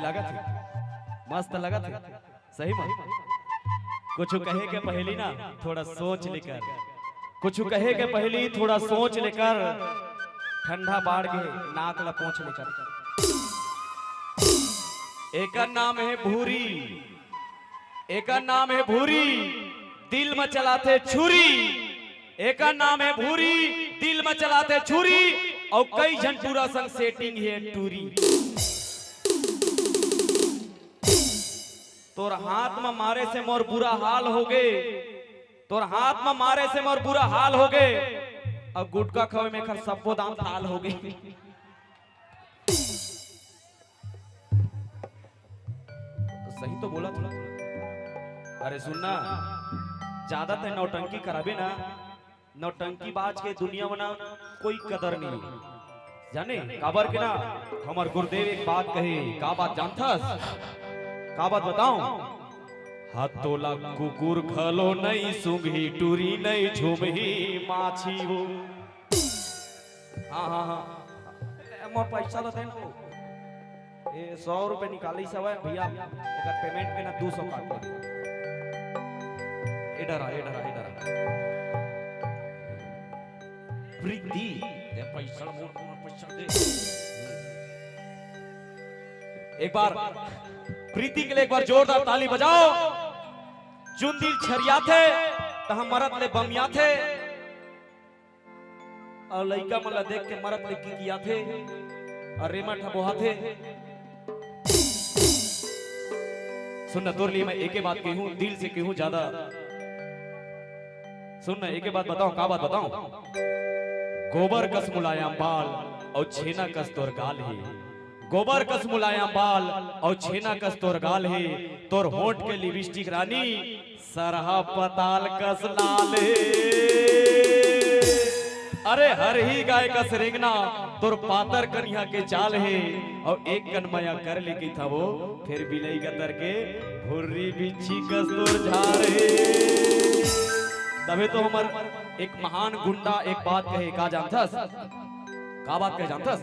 लगा थी, मस्त लगा था, सही में। कुछ कहे के पहली ना थोड़ा सोच लेकर, कुछ कहे के पहली थोड़ा सोच लेकर, ठंडा बाढ़ के नाक ला पोंछ लेकर। एक नाम है भूरी, एक नाम है भूरी, दिल में चलाते छुरी। एक नाम है भूरी, दिल में चलाते छुरी, और कई जन पूरा संग सेटिंग है टूरी। तोर हाथ में मारे से मोर बुरा हाल हो गए, तोर हाथ में मारे से मोर बुरा हाल हो गए, अब गुटका खावे में खर सबको दाम थाल हो गए। सही तो बोला था। अरे सुनना, ज्यादा ते नौटंकी कराबे ना, नौटंकी बाज के दुनिया में ना कोई कदर नहीं जाने। काबर के ना हमार गुरुदेव एक बात कहे, का बात जानथस? का बात बताऊं? हाथ तोला कुकुर खलो नहीं, सुंघी टूरी नहीं, झुमही माछी हो। हाँ हाँ हाँ, मोर पैसा तो देना, ये 100 रुपए निकाली सब है भैया, अगर पेमेंट पे ना 200 काट दे। इधर प्रीति दे पैसा, मोर पैसा दे। एक बार प्रीति के लिए एक बार जोरदार ताली बजाओ। जुन दिल छरिया थे तो हम मरद ले बमिया थे, और लइका मला देख के मरद ले की किया थे, और रेमा ठबोहा थे। सुनना तोर लिए मैं एक बात कहूं, दिल से कहूं ज्यादा। सुनना एक बात बताऊं, का बात बताऊं? गोबर कस मुलायम बाल और छेना कस तोर गाल है, गोबर कस मुलायम बाल और छेना कस तोर गाल है, तोर होंठ के लिपस्टिक रानी सरहा पताल कस लाल है। अरे हर ही गाय कस रेंगना तोर पातर कन्या के चाल है, और एक कनमया कर लेके था वो, फिर बिलई गतर के भुर्री बिच्छी कस तोर झार है। तबे तो हमर एक महान गुंडा एक बात कहे, का जानथस? का बात कहे जानथस?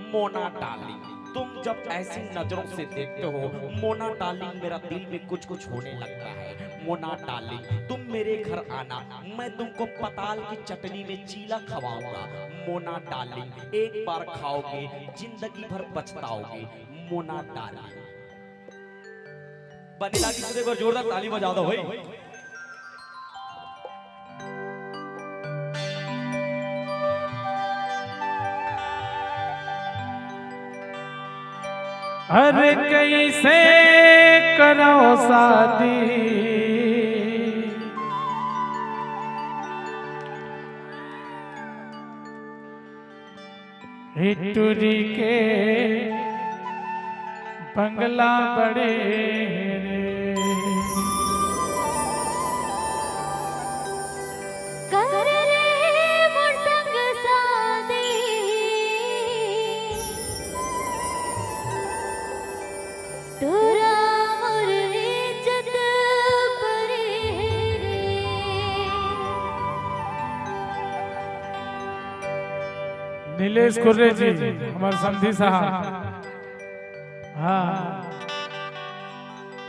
मोना डार्लिंग, तुम जब ऐसी नजरों से देखते हो, मोना डार्लिंग मेरा दिल में कुछ कुछ होने लगता है। मोना डार्लिंग तुम मेरे घर आना, मैं तुमको पताल की चटनी में चीला खवाऊंगा। मोना डार्लिंग एक बार खाओगे जिंदगी भर पछताओगे। मोना डार्लिंग बनी लागी से एक बार जोरदार ताली बजा दो भाई। अरे कैसे करो शादी, हिटूरी के बंगला बड़े रे। नीलेश कुर्रे जी हमारे समधी साहब, हाँ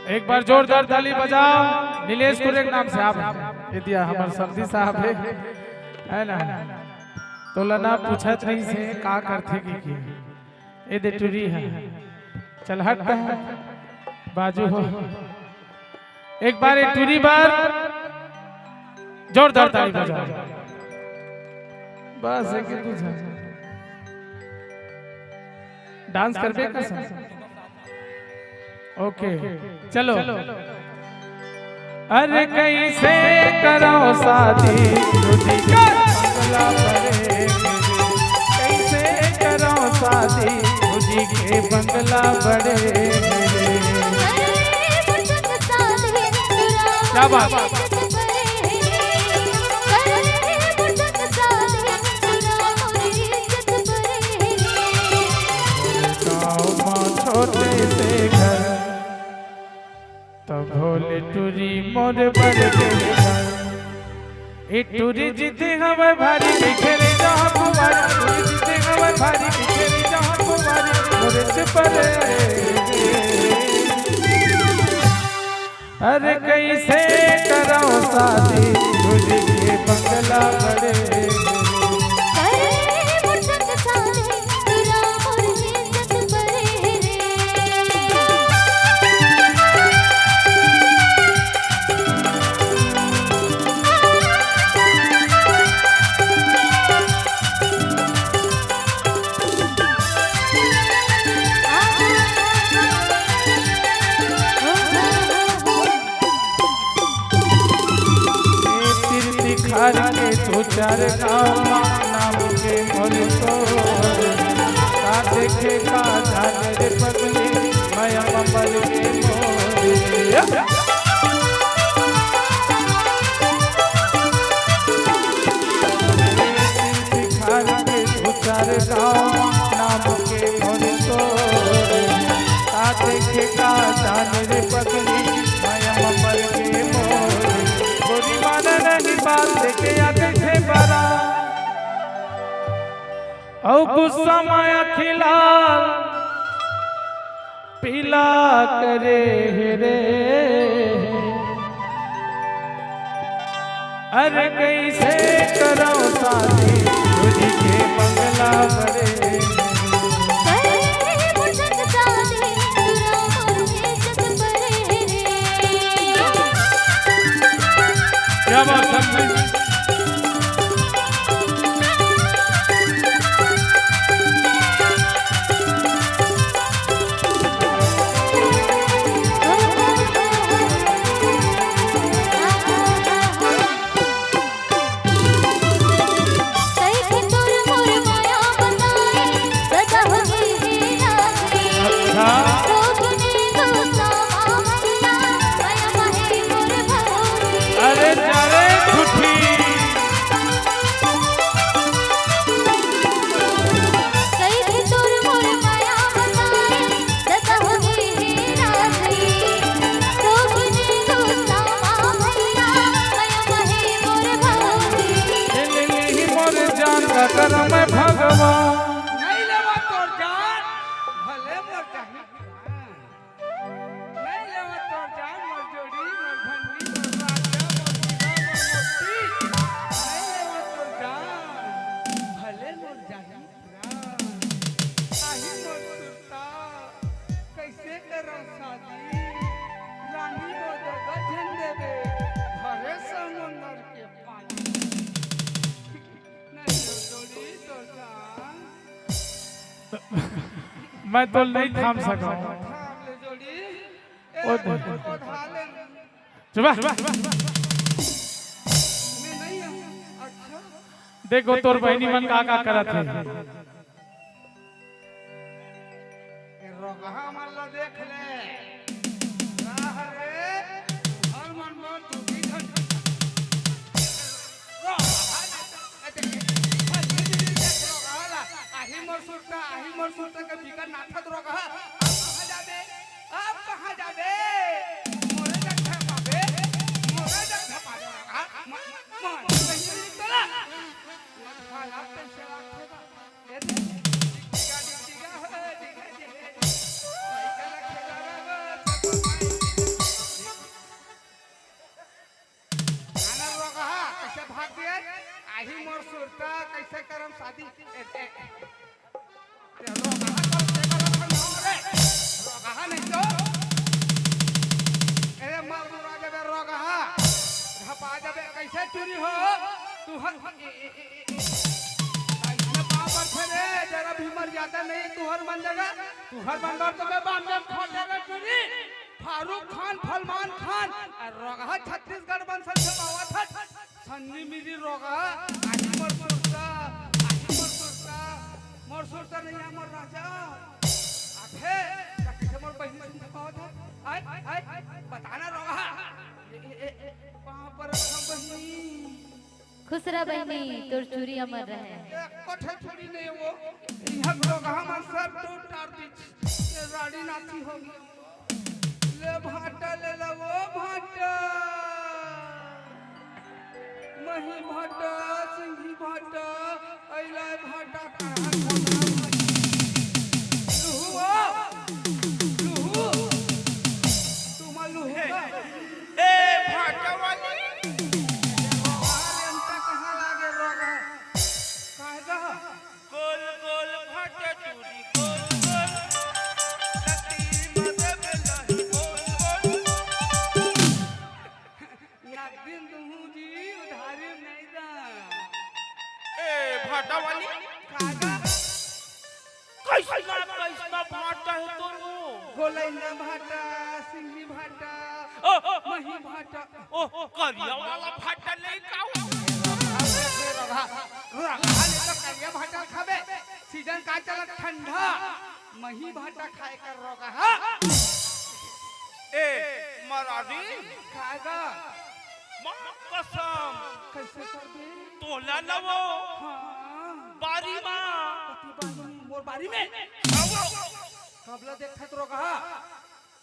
एक बार जोरदार ताली बजाओ। नीलेश कुर्रे के नाम से आप ये दिया, हमारे समधी साहब है ना। तो लना पूछत नहीं से का करते की ये दे टूरी है, चल हट बाजू हो। एक बार एक टूरी बार जोरदार ताली बजाओ, बस एक दूसरा डांस करबे का सर? ओके चलो। अरे कैसे करो शादी, बंगला बड़े, कैसे करो शादी, मुझी के बंगला बड़े। क्या बात? छोटे से घर तो भोले टूरी मोर बड़े घर, ए टूरी जिते हमें भारी बिखेरे जहाँ कुमारी, टूरी जिते हमें भारी बिखेरे जहाँ कुमारी। मुर्च पर अरे कैसे करो शादी तुझे के बंगला बड़े हर के तो चार नाम के मोर तो का देखे का जाने रे पगली माया ममल के मोर हर के तो चार नाम के मोर तो का देखे का जाने रे पगली माया ममल के मोर गोरी माने नहीं बात लेके आते थे बरा औ गुस्सा माया खिला पीला करे रे अरे कैसे करो शादी तुझी के बंगला बड़े क्या बात है करम भगवान नहीं लेवा तोर जान भले मोर चाही नहीं लेवा तोर जान मोर जोड़ी मोर धनवी मोर राजा मोर सीता मोर मोती नहीं लेवा तोर जान भले मोर जाही आही मोर सुरता कैसे करो शादी रानी को दो गजन देवे भरे समुंदर के पानी मैं तो नहीं थाम सका देखो तोर बहनी मन का करत है रोगहा मन देख ले राह रे हर मन मन तू भी धन आही मोर सुरता के बिकर नाथत रोगहा अब कहां जाबे मोरे जग धपाबे मोरे जग धपाबे रोगहा मन नहीं तोला खाला पे सेवा खेबा ए टिका नाना रोगहा कैसे भाग दिए आही मोर सुरता कैसे करम शादी कैसे चोरी हो तू हर पावर थे जरा भी मर जाता नहीं तू हर मन जगह तू हर बंदर तो मैं बाम में खोल देगा चोरी फारूक खान फलमान खान रोगा छत्तीसगढ़ वंशज से पावा था सन्नी मेरी रोगा आही मोर सुरता नहीं है मोर राजा आखे कैसे मोर बहन से पावा था आय बताना रोगा वहां पर बहनी खुश रह बहनी तोर चूरी अमर रहे कोठे चोरी नहीं वो यहां रोगा मन सब टूट टार दी ये रानी नाची होगी ले भाटा ले ला वो भाटा मही भाटा सिंही भाटा ऐला भाटा कहां मही भाटा ओ करिया वाला फाटा नहीं काऊ करिया भाटा खाबे सीजन का चला ठंडा मही भाटा खाए कर रोगा हा ए मरादी खाएगा मां कसम कैसे कर दे तोला लवो हाँ बारी मां कति बारी मोर बारी में कबला देखत रोगा हा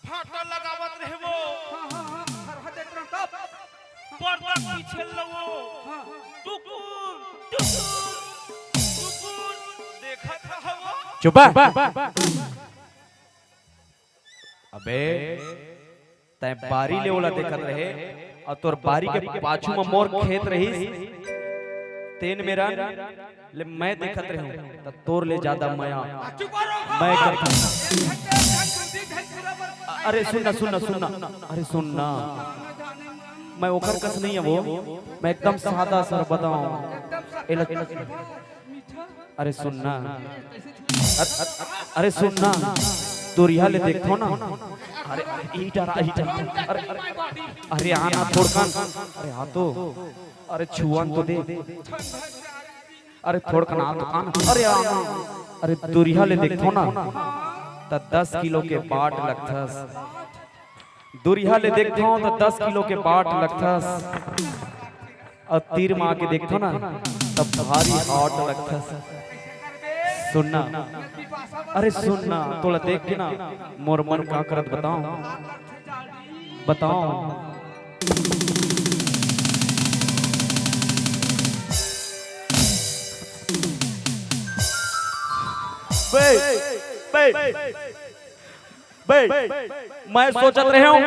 फाटा लगावत रहबो हाँ हाँ हाँ हर देख रहा तब पर्दा पीछे लवो हाँ टुकुर टुकुर टुकुर देखत रहबो चुप अबे तै बारी ले ओला देखत रहे और तोर बारी के पाछू में मोर खेत रही तेन मेरा ले मैं देखत रहूं त तोर ले ज्यादा माया मैं करता अरे सुनना अरे सुनना मैं ओकर कस नहीं है वो मैं एकदम सादा सर बताऊं अरे सुनना अरे सुनना तोरिया ले देखो ना अरे अरे आना थोड़कन अरे आ तो अरे छुआन तो दे अरे थोड़कन आ तो कान अरे आना अरे तोरिया ले देखो ना त 10 किलो के बाट लगथस दुरिया ले देखो तो 10 किलो के बाट लगथस और तीर मार के देखो ना तब भारी हाट लगथस सुनना अरे सुनना तोला देख के ना मोर मन का करत बताओ मैं सोचत रहे हूं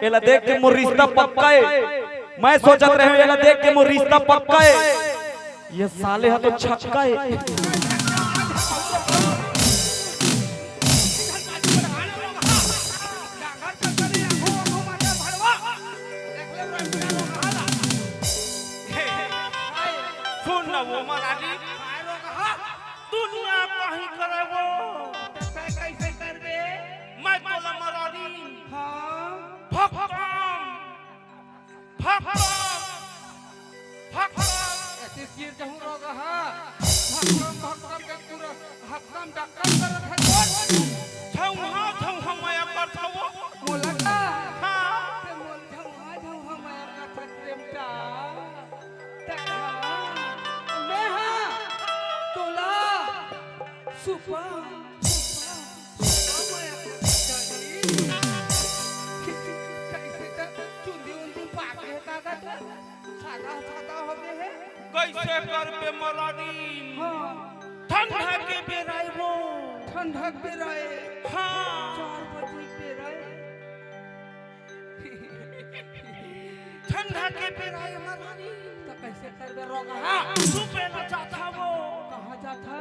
एला देख के मोर रिश्ता पक्का है मैं सोचत रहे हूं एला देख के मोर रिश्ता पक्का है ये साले हा तो छक्का है सुन ना वो मरादी दुनिया कहीं करबो कैसे कर दे मैं तोला मरादी हाँ फकम ऐसे गिर जाऊं रोगा हा भक्कम के पूरा हक्कम डक्कम करत है छौहा माया करथवो मोलका हां ते मोल छौहा माया करत प्रेमटा तका मैं हां तोला सुपा कैसे कर पे मरादी ठंडा के बेराइबो ठंडा बेराए हां 4 बजे बेराए ठंडा के बेराए मरादी तो कैसे करबे रोगा हां सुपे न जाता वो कहां जाता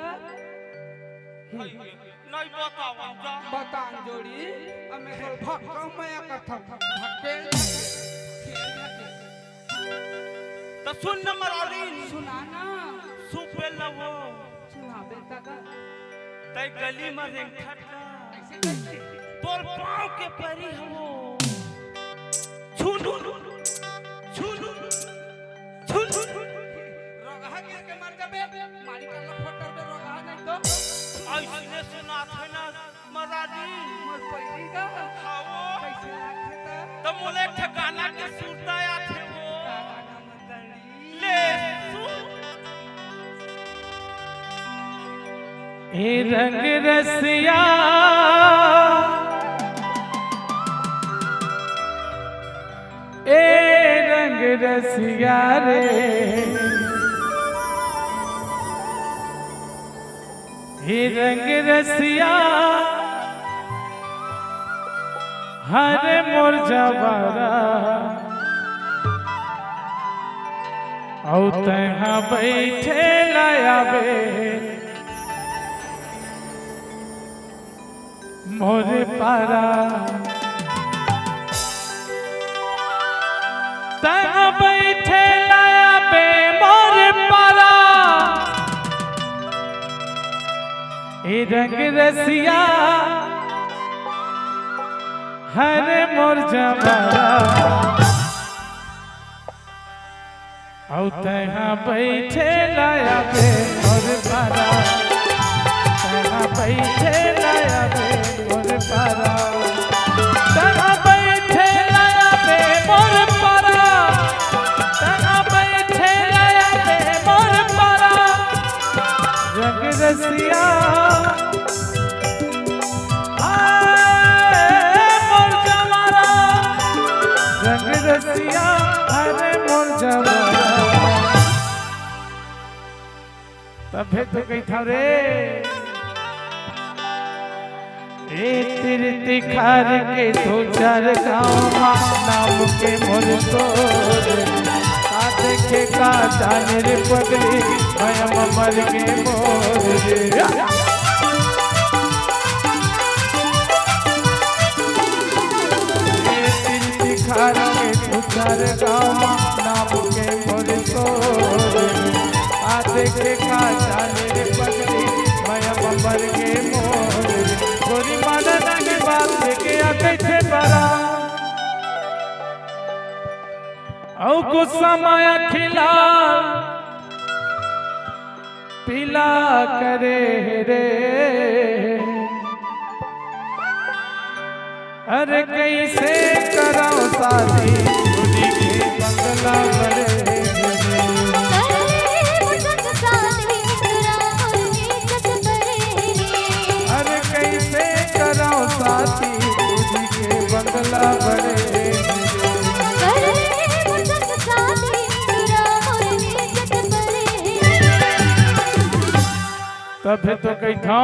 नहीं बतावन जा बतान जोड़ी हमें भक्का माया करता धक्के तो सुन न मरादी सुनाना सुपे लवो सुना बेटा का तै गली में रेंगठट ऐसे कैसे तोर पांव के परी हो छुनु छुनु छुनु रोगा गिर के मर जाबे मारी का लफटर पे रोगा नहीं तो ऐसने सुना था ना मरादी मर पड़ी का खाओ कैसे लागे तो मोले ठिकाना के सुरता आथे वो गाना मंडली ले सु ए रंग रसिया ए रंग रसिया रे ए रंग रसिया हरे मोर जवारा औ तहा बैठे लायाबे मोर पारा तहा बैठे लायाबे मोर पारा ए रंग रसिया हरे मोर जवारा औ तहाँ बैठे लाया बे और पारा तहाँ बैठे लाया बे और पारा तहाँ बैठे लाया बे मोर पारा तहाँ बैठे लाया बे मोर पारा रंग रसिया मोर जवारा रंग रसिया अरे मोर जवारा तबे तो कही था रे ए तीर्थ खार के दो चार गाँव नाम के मोर तोर देखे का जाने रे पगली मैं मर के मोर तीर्थ खार के दो चार गाँव नाम के मोर तोर देखे का जाने रे पगली मैं मर के मोर गोरी माना के बात देखे आके थे बड़ा औ गुस्सा माया खिला पीला करे रे अरे कैसे कराओ शादी खुदी के बंगला बड़े अरे कैसे कराओ शादी खुदी के बंगला बड़े तब तो कही था